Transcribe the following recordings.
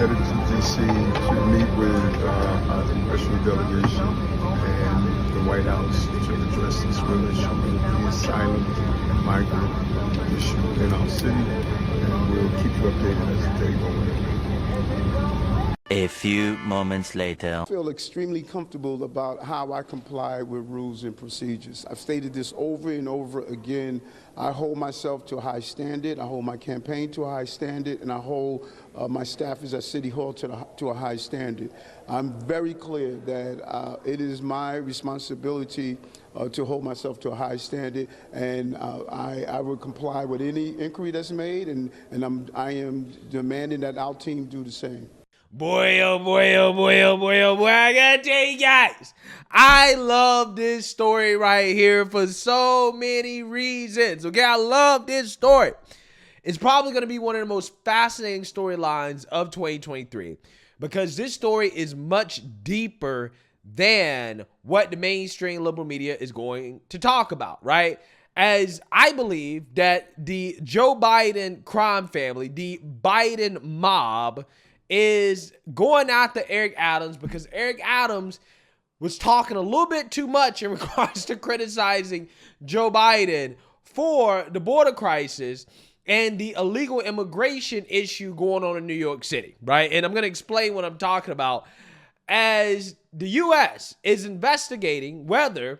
headed to D.C. to meet with our congressional delegation and the White House to address this real issue of the asylum and migrant issue in our city, and we'll keep you updated as the day goes on. A few moments later. I feel extremely comfortable about how I comply with rules and procedures. I've stated this over and over again. I hold myself to a high standard. I hold my campaign to a high standard, and I hold my staffers at City Hall to a high standard. I'm very clear that it is my responsibility to hold myself to a high standard, and I will comply with any inquiry that's made, and I am demanding that our team do the same. Boy, oh boy, oh boy, oh boy, oh boy, I gotta tell you guys, I love this story right here for so many reasons, okay? I love this story. It's probably going to be one of the most fascinating storylines of 2023 because this story is much deeper than what the mainstream liberal media is going to talk about, right? As I believe that the Joe Biden crime family, the Biden mob, is going after Eric Adams because Eric Adams was talking a little bit too much in regards to criticizing Joe Biden for the border crisis and the illegal immigration issue going on in New York City, right? And I'm going to explain what I'm talking about as the U.S. is investigating whether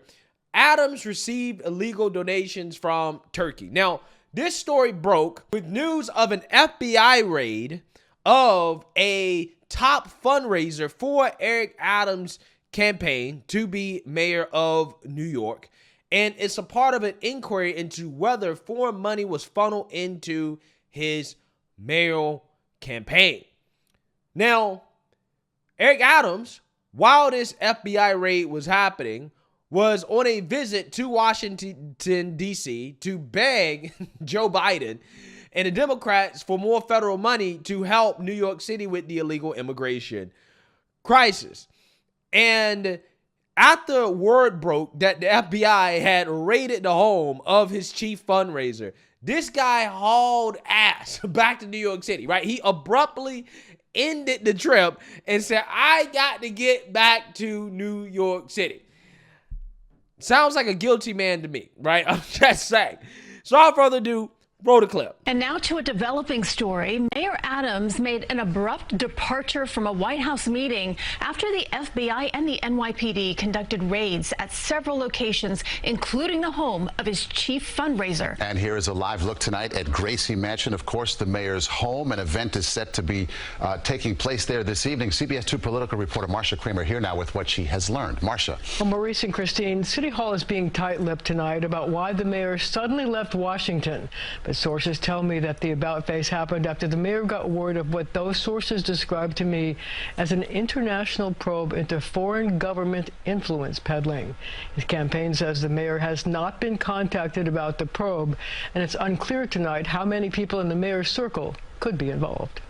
Adams received illegal donations from Turkey. Now, this story broke with news of an FBI raid of a top fundraiser for Eric Adams' campaign to be mayor of New York. And it's a part of an inquiry into whether foreign money was funneled into his mayoral campaign. Now, Eric Adams, while this FBI raid was happening, was on a visit to Washington, D.C. to beg Joe Biden and the Democrats for more federal money to help New York City with the illegal immigration crisis. And after word broke that the FBI had raided the home of his chief fundraiser, this guy hauled ass back to New York City, right? He abruptly ended the trip and said, I got to get back to New York City. Sounds like a guilty man to me, right? I'm just saying. So without further ado, roll the clip. And now to a developing story. Mayor Adams made an abrupt departure from a White House meeting after the FBI and the NYPD conducted raids at several locations, including the home of his chief fundraiser. And here is a live look tonight at Gracie Mansion, of course, the mayor's home. An event is set to be taking place there this evening. CBS 2 political reporter Marcia Kramer here now with what she has learned. Marcia. Well, Maurice and Christine, City Hall is being tight-lipped tonight about why the mayor suddenly left Washington. But sources tell me that the about-face happened after the mayor got word of what those sources described to me as an international probe into foreign government influence peddling. His campaign says the mayor has not been contacted about the probe, and it's unclear tonight how many people in the mayor's circle could be involved.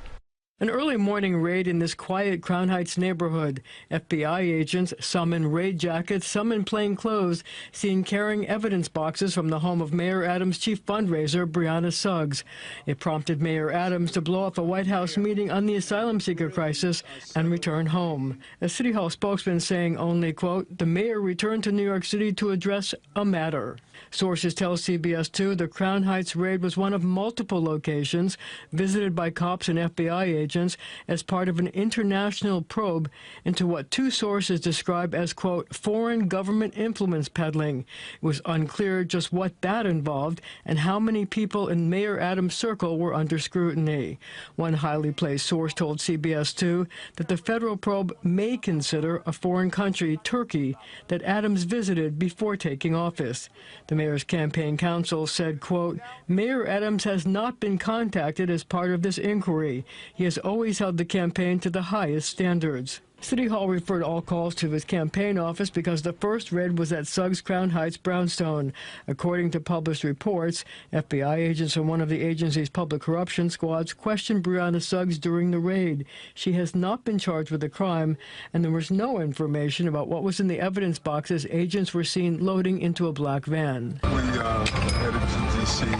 An early morning raid in this quiet Crown Heights neighborhood. FBI agents, some in raid jackets, some in plain clothes, seen carrying evidence boxes from the home of Mayor Adams' chief fundraiser, Brianna Suggs. It prompted Mayor Adams to blow up a White House meeting on the asylum seeker crisis and return home. A City Hall spokesman saying only, quote, the mayor returned to New York City to address a matter. Sources tell CBS 2 the Crown Heights raid was one of multiple locations visited by cops and FBI agents as part of an international probe into what two sources describe as, quote, foreign government influence peddling. It was unclear just what that involved and how many people in Mayor Adams' circle were under scrutiny. One highly placed source told CBS 2 that the federal probe may consider a foreign country, Turkey, that Adams visited before taking office. The mayor's campaign counsel said, quote, Mayor Adams has not been contacted as part of this inquiry. He has always held the campaign to the highest standards. City Hall referred all calls to his campaign office because the first raid was at Suggs Crown Heights brownstone. According to published reports, FBI agents from one of the agency's public corruption squads questioned Brianna Suggs during the raid. She has not been charged with a crime, and there was no information about what was in the evidence boxes agents were seen loading into a black van. We headed to D.C. to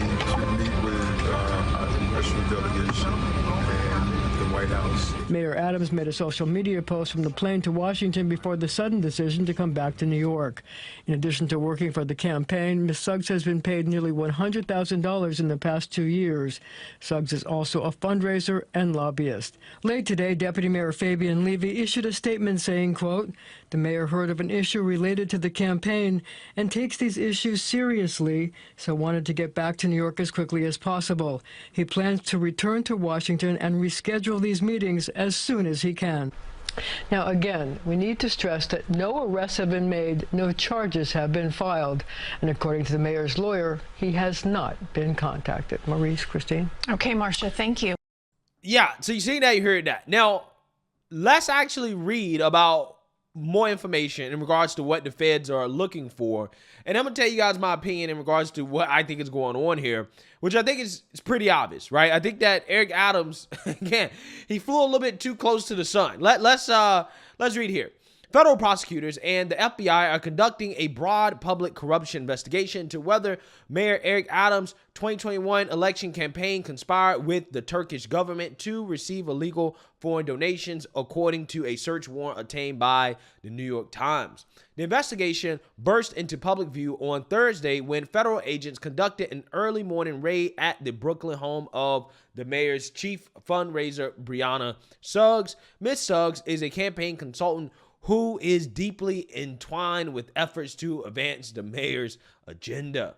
meet with our congressional delegation and the White House Mayor Adams made a social media post from the plane to Washington before the sudden decision to come back to New York. In addition to working for the campaign, Ms. Suggs has been paid nearly $100,000 in the past 2 years. Suggs is also a fundraiser and lobbyist. Late today, Deputy Mayor Fabian Levy issued a statement saying, quote, "The mayor heard of an issue related to the campaign and takes these issues seriously, so wanted to get back to New York as quickly as possible. He plans to return to Washington and reschedule these meetings as soon as he can." Now, again, we need to stress that no arrests have been made, no charges have been filed. And according to the mayor's lawyer, he has not been contacted. Maurice, Christine? Okay, Marcia, thank you. Yeah, so you see that, you heard that. Now, let's actually read about more information in regards to what the feds are looking for. And I'm going to tell you guys my opinion in regards to what I think is going on here, which I think is pretty obvious, right? I think that Eric Adams, again, he flew a little bit too close to the sun. Let's read here. Federal prosecutors and the FBI are conducting a broad public corruption investigation into whether Mayor Eric Adams' 2021 election campaign conspired with the Turkish government to receive illegal foreign donations, according to a search warrant obtained by the New York Times. The investigation burst into public view on Thursday when federal agents conducted an early morning raid at the Brooklyn home of the mayor's chief fundraiser, Brianna Suggs. Ms. Suggs is a campaign consultant who is deeply entwined with efforts to advance the mayor's agenda.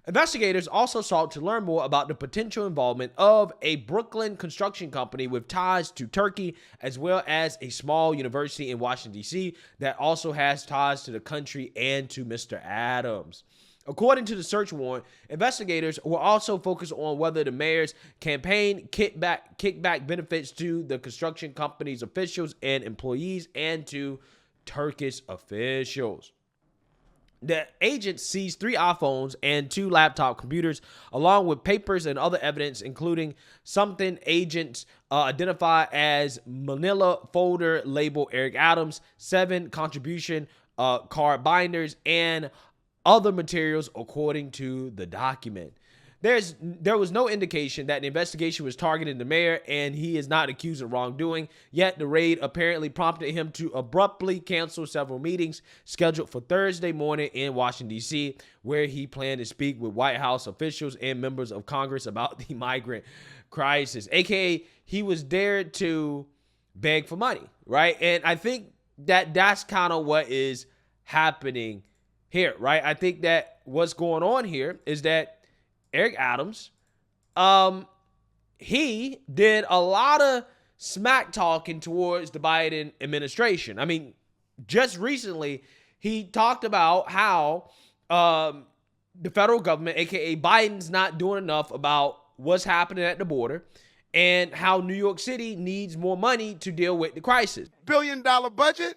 Investigators also sought to learn more about the potential involvement of a Brooklyn construction company with ties to Turkey, as well as a small university in Washington, D.C. that also has ties to the country and to Mr. Adams. According to the search warrant, investigators were also focused on whether the mayor's campaign kickback benefits to the construction company's officials and employees and to Turkish officials. The agents seized 3 iPhones and 2 laptop computers, along with papers and other evidence, including something agents identify as manila folder labeled Eric Adams, 7 contribution card binders, and other materials, according to the document. There was no indication that the investigation was targeting the mayor, and he is not accused of wrongdoing, yet the raid apparently prompted him to abruptly cancel several meetings scheduled for Thursday morning in Washington, D.C., where he planned to speak with White House officials and members of Congress about the migrant crisis, aka he was dared to beg for money, right? And I think that that's kind of what is happening here, right? I think that what's going on here is that Eric Adams, he did a lot of smack talking towards the Biden administration. I mean, just recently, he talked about how the federal government, aka Biden's, not doing enough about what's happening at the border and how New York City needs more money to deal with the crisis. $1 billion budget,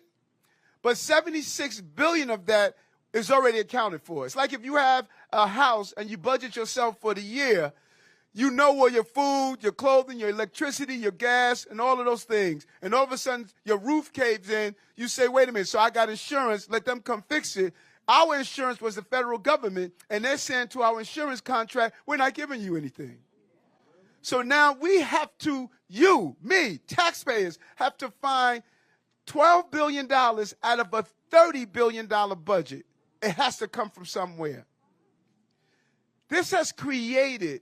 but $76 billion of that is already accounted for. It's like if you have a house and you budget yourself for the year, you know where your food, your clothing, your electricity, your gas, and all of those things. And all of a sudden, your roof caves in. You say, wait a minute, so I got insurance. Let them come fix it. Our insurance was the federal government, and they're saying to our insurance contract, we're not giving you anything. So now we have to, you, me, taxpayers, have to find $12 billion out of a $30 billion budget. It has to come from somewhere. This has created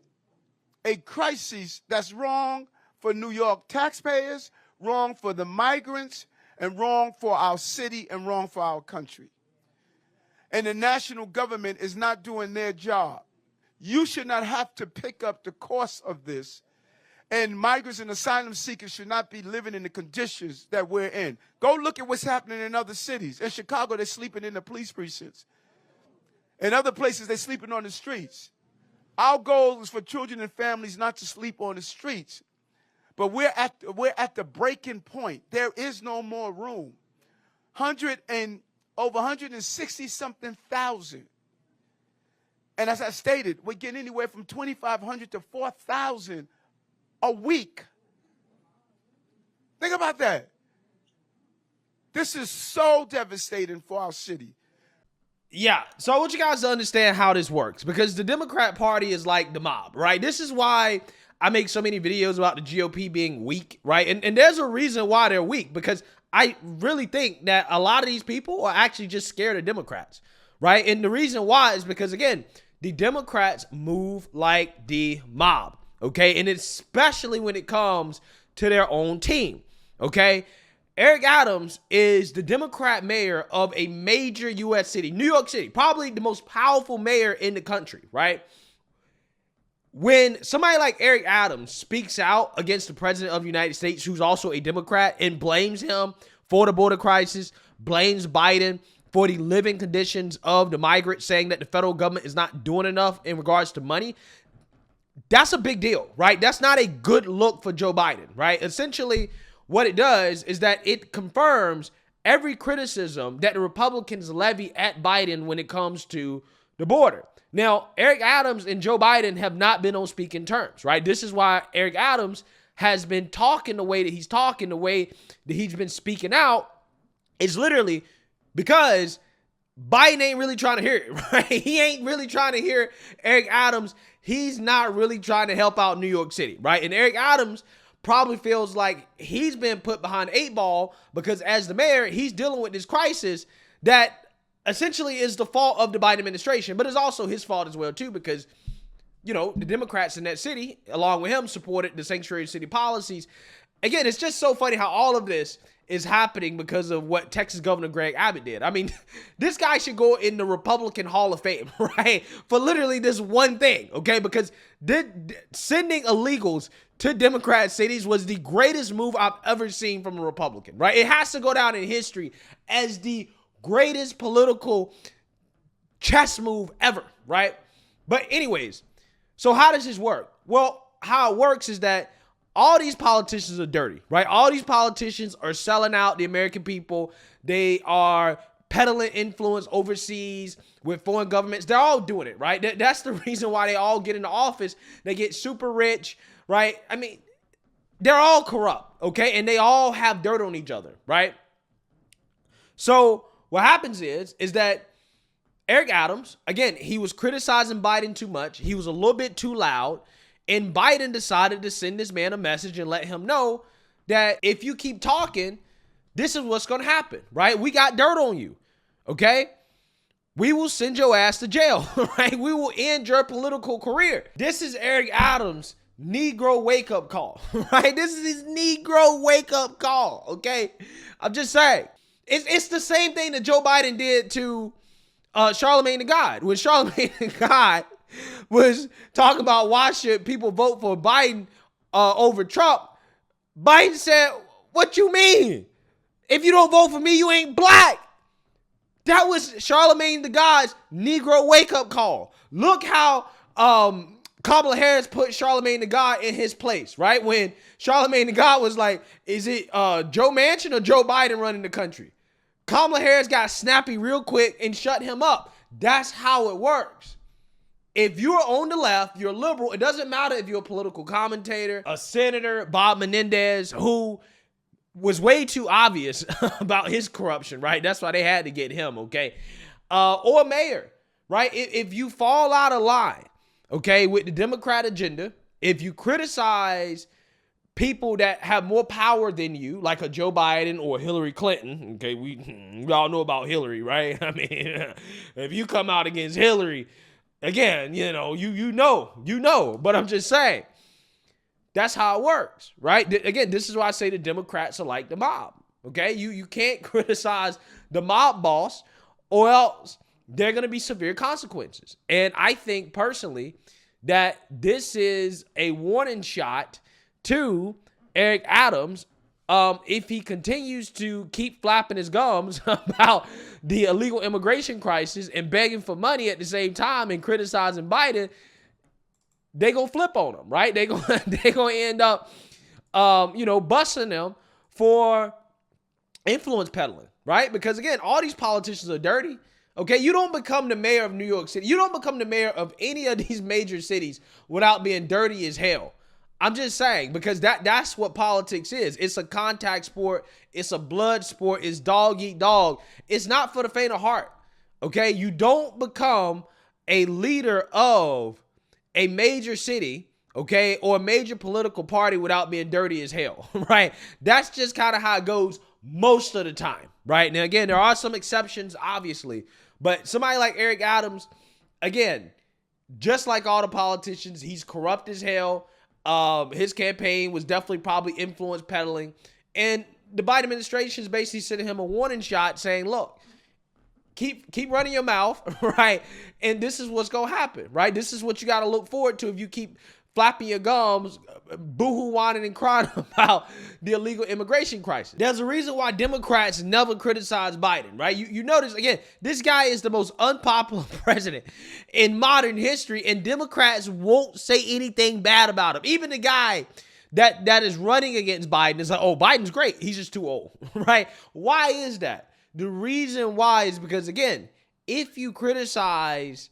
a crisis that's wrong for New York taxpayers, wrong for the migrants, and wrong for our city and wrong for our country. And the national government is not doing their job. You should not have to pick up the cost of this, and migrants and asylum seekers should not be living in the conditions that we're in. Go look at what's happening in other cities. In Chicago, they're sleeping in the police precincts. In other places, they're sleeping on the streets. Our goal is for children and families not to sleep on the streets. But we're at the breaking point. There is no more room. Over 160-something thousand. And as I stated, we're getting anywhere from 2,500 to 4,000 a week. Think about that. This is so devastating for our city. Yeah, so I want you guys to understand how this works, because the Democrat Party is like the mob, right? This is why I make so many videos about the GOP being weak, right? And there's a reason why they're weak, because I really think that a lot of these people are actually just scared of Democrats, right? And the reason why is because, again, the Democrats move like the mob, okay? And especially when it comes to their own team, okay? Eric Adams is the Democrat mayor of a major U.S. city, New York City, probably the most powerful mayor in the country, right? When somebody like Eric Adams speaks out against the president of the United States, who's also a Democrat, and blames him for the border crisis, blames Biden for the living conditions of the migrants, saying that the federal government is not doing enough in regards to money, that's a big deal, right? That's not a good look for Joe Biden, right? Essentially, what it does is that it confirms every criticism that the Republicans levy at Biden when it comes to the border. Now, Eric Adams and Joe Biden have not been on speaking terms, right? This is why Eric Adams has been talking the way that he's talking, the way that he's been speaking out, is literally because Biden ain't really trying to hear it, right? He ain't really trying to hear Eric Adams. He's not really trying to help out New York City, right? And Eric Adams probably feels like he's been put behind 8 ball because as the mayor, he's dealing with this crisis that essentially is the fault of the Biden administration, but it's also his fault as well, too, because, you know, the Democrats in that city, along with him, supported the sanctuary city policies. Again, it's just so funny how all of this is happening because of what Texas Governor Greg Abbott did. I mean, this guy should go in the Republican Hall of Fame, right? For literally this one thing, okay? Because sending illegals to Democrat cities was the greatest move I've ever seen from a Republican, right? It has to go down in history as the greatest political chess move ever, right? But anyways, so how does this work? Well, how it works is that all these politicians are dirty, right? All these politicians are selling out the American people. They are peddling influence overseas with foreign governments. They're all doing it, right? That's the reason why they all get into office. They get super rich, right? I mean, they're all corrupt, okay? And they all have dirt on each other, right? So what happens is that Eric Adams, again, he was criticizing Biden too much. He was a little bit too loud. And Biden decided to send this man a message and let him know that if you keep talking, this is what's going to happen, right? We got dirt on you, okay? We will send your ass to jail, right? We will end your political career. This is Eric Adams' Negro wake-up call, right? This is his Negro wake-up call, okay? I'm just saying. It's the same thing that Joe Biden did to Charlemagne the God. When Charlemagne the God was talking about why should people vote for Biden over Trump, Biden said, what you mean? If you don't vote for me, you ain't black. That was Charlemagne the God's Negro wake-up call. Look how Kamala Harris put Charlemagne the God in his place, right? When Charlemagne the God was like, is it Joe Manchin or Joe Biden running the country? Kamala Harris got snappy real quick and shut him up. That's how it works. If you're on the left, you're liberal. It doesn't matter if you're a political commentator, a senator, Bob Menendez, who was way too obvious about his corruption, right? That's why they had to get him, okay? Or mayor, right? If you fall out of line, okay, with the Democrat agenda, if you criticize people that have more power than you, like a Joe Biden or Hillary Clinton, okay, we all know about Hillary, right? I mean, if you come out against Hillary, again, you know, but I'm just saying, that's how it works, right? Again, this is why I say the Democrats are like the mob, okay? You can't criticize the mob boss or else there are going to be severe consequences. And I think personally that this is a warning shot to Eric Adams if he continues to keep flapping his gums about the illegal immigration crisis and begging for money at the same time and criticizing Biden. They gonna flip on him, right? They gonna end up, busting them for influence peddling, right? Because again, all these politicians are dirty. Okay, you don't become the mayor of New York City. You don't become the mayor of any of these major cities without being dirty as hell. I'm just saying, because that's what politics is. It's a contact sport. It's a blood sport. It's dog eat dog. It's not for the faint of heart. Okay, you don't become a leader of a major city, okay, or a major political party without being dirty as hell, right? That's just kind of how it goes most of the time, right? Now, again, there are some exceptions, obviously, but somebody like Eric Adams, again, just like all the politicians, he's corrupt as hell. His campaign was definitely probably influence peddling, and the Biden administration is basically sending him a warning shot saying, look, keep running your mouth, right? And this is what's going to happen, right? This is what you got to look forward to if you keep flapping your gums, boohoo whining and crying about the illegal immigration crisis. There's a reason why Democrats never criticize Biden, right? You notice, again, this guy is the most unpopular president in modern history, and Democrats won't say anything bad about him. Even the guy that is running against Biden is like, oh, Biden's great. He's just too old, right? Why is that? The reason why is because, again, if you criticize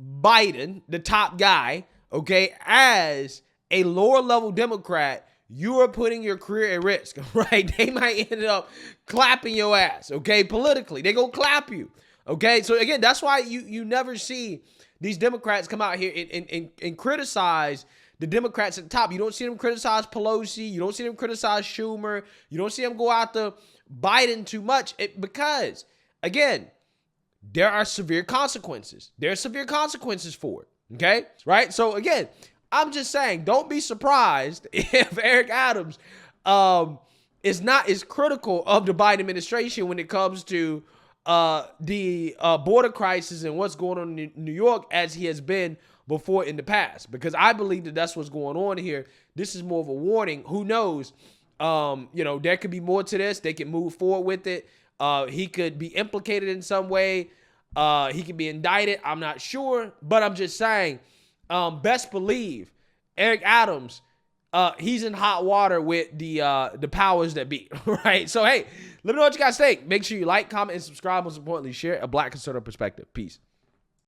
Biden, the top guy, okay, as a lower level Democrat, you are putting your career at risk, right? They might end up clapping your ass, okay, politically. They gonna clap you, okay? So again, that's why you never see these Democrats come out here and criticize the Democrats at the top. You don't see them criticize Pelosi. You don't see them criticize Schumer. You don't see them go after Biden too much because, again, there are severe consequences. There are severe consequences for it. Okay, right? So again, I'm just saying, don't be surprised if Eric Adams is not as critical of the Biden administration when it comes to the border crisis and what's going on in New York as he has been before in the past. Because I believe that that's what's going on here. This is more of a warning. Who knows? There could be more to this. They can move forward with it. He could be implicated in some way. He can be indicted. I'm not sure, but I'm just saying, best believe Eric Adams, he's in hot water with the powers that be, right? So, hey, let me know what you guys think. Make sure you like, comment, and subscribe. Most importantly, share a Black conservative perspective. Peace.